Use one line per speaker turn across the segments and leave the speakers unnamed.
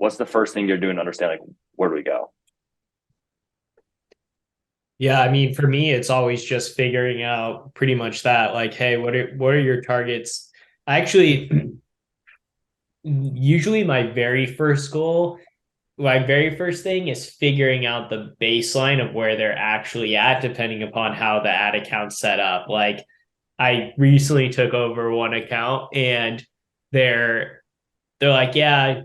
what's the first thing you're doing to understand, like, where do we go?
Yeah, I mean, for me, it's always just figuring out pretty much that, like, hey, what are your targets? Actually, usually my very first thing is figuring out the baseline of where they're actually at, depending upon how the ad account's set up. Like, I recently took over one account and they're they're like, yeah,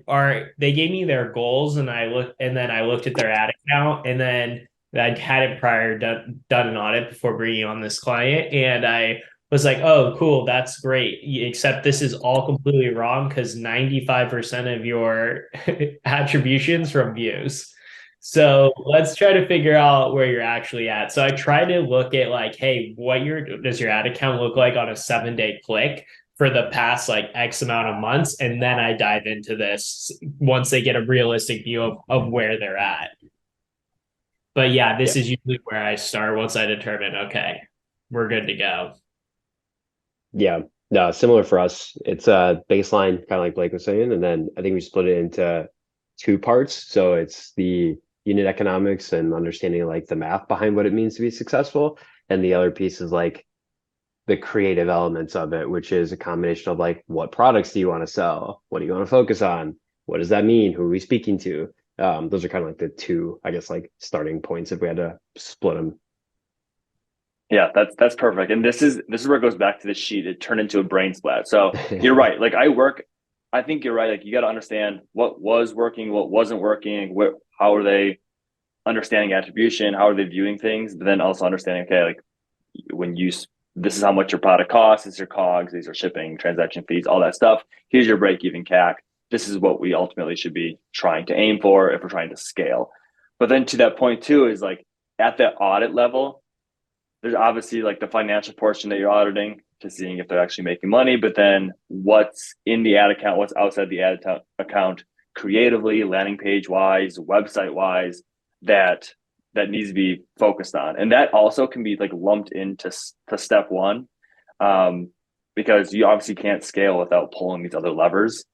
they gave me their goals and then I looked at their ad account and then I had it prior done an audit before bringing on this client and I was like, oh, cool, that's great. Except this is all completely wrong because 95% of your attributions from views. So let's try to figure out where you're actually at. So I try to look at like, hey, does your ad account look like on a 7 day click for the past like X amount of months? And then I dive into this once they get a realistic view of where they're at. But yeah,
Yeah.
this is usually where I start once I determine, okay, we're good to go.
Yeah. No, similar for us. It's a baseline, kind of like Blake was saying, and then I think we split it into two parts. So it's the unit economics and understanding like the math behind what it means to be successful. And the other piece is like the creative elements of it, which is a combination of like what products do you want to sell? What do you want to focus on? What does that mean? Who are we speaking to? Those are kind of like the two, I guess, like starting points if we had to split them.
Yeah, that's perfect. And this is where it goes back to the sheet. It turned into a brain splat. So you're right. Like I think you're right. Like you got to understand what was working, what wasn't working, how are they understanding attribution, how are they viewing things, but then also understanding, okay, like when you this is how much your product costs, this is your COGS, these are shipping, transaction fees, all that stuff. Here's your break even CAC. This is what we ultimately should be trying to aim for if we're trying to scale. But then to that point too is like at that audit level, there's obviously like the financial portion that you're auditing to seeing if they're actually making money, but then what's in the ad account, what's outside the ad account creatively, landing page wise, website wise, that that needs to be focused on. And that also can be like lumped into to step one, um, because you obviously can't scale without pulling these other levers.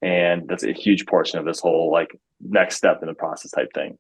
And that's a huge portion of this whole like next step in the process type thing.